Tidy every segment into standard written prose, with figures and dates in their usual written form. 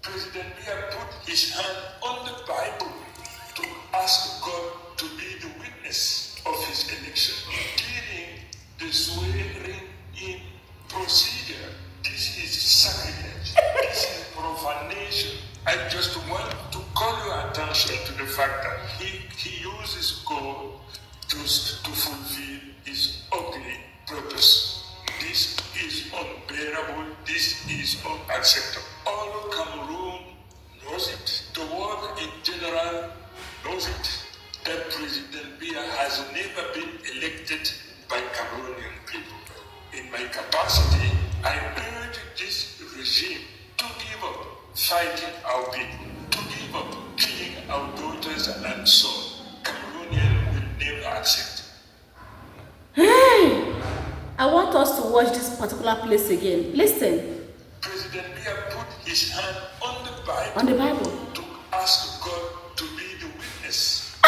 President Biya put his hand on the Bible to ask God to be the witness of his election, during the swearing-in procedure. This is sacrilege. This is profanation. I just want to call your attention to the fact that he uses God to fulfill his ugly purpose. This is unbearable. This is unacceptable. All Cameroon knows it. The world in general knows it. That President Biya has never been elected by Cameroonian people. In my capacity, I urge this regime to give up fighting our people, to give up killing our daughters and sons. Cameroonian will never accept. Hey! I want us to watch this particular place again. Listen. President Biya put his hand on the Bible. On the Bible. To ask God to be the witness.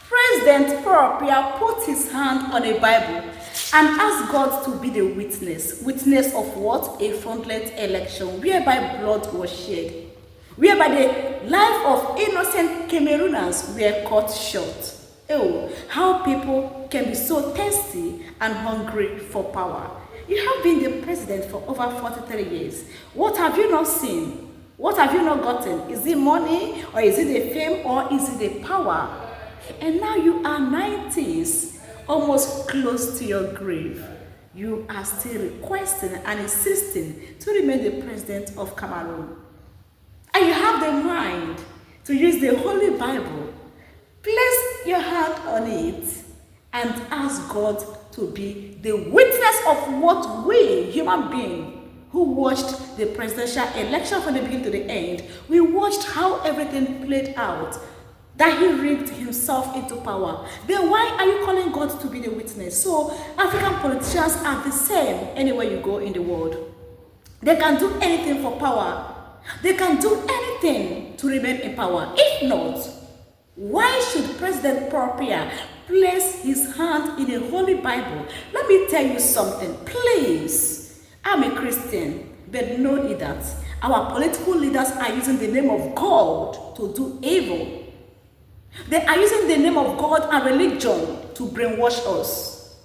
President Biya put his hand on a Bible and asked God to be the witness. Witness of what? A fraudulent election whereby blood was shed, whereby the life of innocent Camerooners were cut short. Oh, how people can be so thirsty and hungry for power. You have been the president for over 43 years. What have you not seen? What have you not gotten? Is it money, or is it the fame, or is it the power? And now you are 90s, almost close to your grave. You are still requesting and insisting to remain the president of Cameroon. And you have the mind to use the Holy Bible. Place your hand on it and ask God to be the witness of what we, human beings, who watched the presidential election from the beginning to the end, we watched how everything played out, that he rigged himself into power. Then why are you calling God to be the witness? So African politicians are the same anywhere you go in the world. They can do anything for power. They can do anything to remain in power. If not, why should President Biya place his hand in a Holy Bible? Let me tell you something, please. I'm a Christian, but know that our political leaders are using the name of God to do evil. They are using the name of God and religion to brainwash us.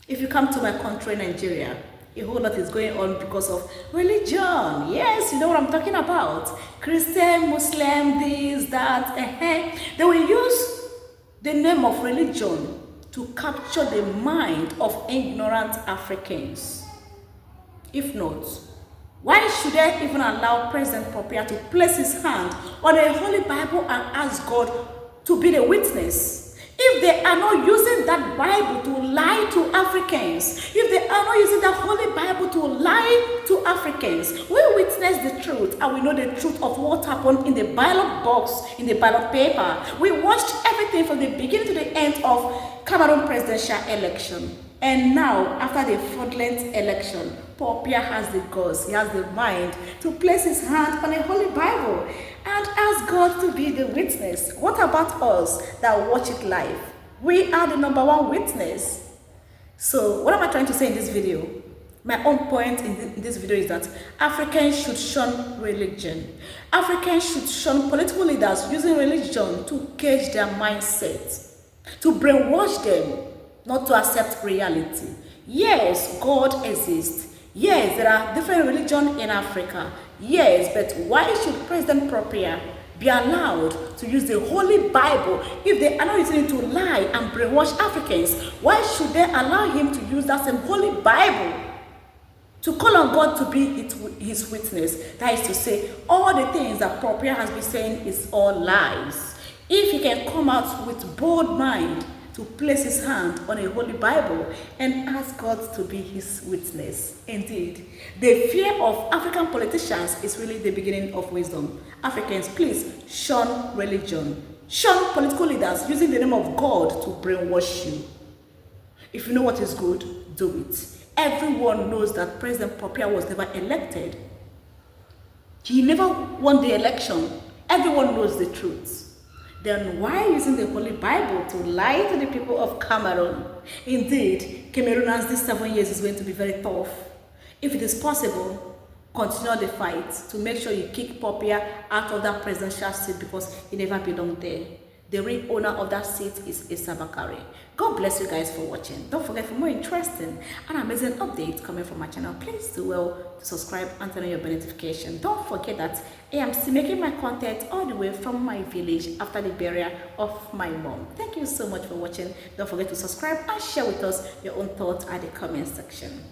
If you come to my country, Nigeria, a whole lot is going on because of religion. Yes, you know what I'm talking about. Christian, Muslim, this, that. They will use the name of religion to capture the mind of ignorant Africans. If not, why should they even allow President Biya to place his hand on a Holy Bible and ask God to be the witness? If they are not using that Bible to lie to Africans, if they are not using that Holy Bible to lie to Africans, we witness the truth and we know the truth of what happened in the ballot box, in the ballot paper. We watched everything from the beginning to the end of Cameroon presidential election. And now, after the fraudulent election, Biya has the guts, he has the mind to place his hand on a Holy Bible and ask God to be the witness. What about us that watch it live? We are the #1 witness. So what am I trying to say in this video? My own point in this video is that Africans should shun religion. Africans should shun political leaders using religion to cage their mindset, to brainwash them, not to accept reality. Yes, God exists. Yes, there are different religions in Africa. Yes, but why should President Biya be allowed to use the Holy Bible if they are not using it to lie and brainwash Africans? Why should they allow him to use that same Holy Bible to call on God to be his witness? That is to say, all the things that Biya has been saying is all lies. If he can come out with bold mind to place his hand on a Holy Bible and ask God to be his witness. Indeed, the fear of African politicians is really the beginning of wisdom. Africans, please shun religion. Shun political leaders using the name of God to brainwash you. If you know what is good, do it. Everyone knows that President Biya was never elected. He never won the election. Everyone knows the truth. Then why using the Holy Bible to lie to the people of Cameroon? Indeed, Camerooners this 7 years is going to be very tough. If it is possible, continue the fight to make sure you kick Popia out of that presidential seat because he never belonged there. The real owner of that seat is ISSA Bakary. God bless you guys for watching. Don't forget, for more interesting and amazing updates coming from my channel, please do well to subscribe and turn on your bell notification. Don't forget that I am still making my content all the way from my village after the burial of my mom. Thank you so much for watching. Don't forget to subscribe and share with us your own thoughts at the comment section.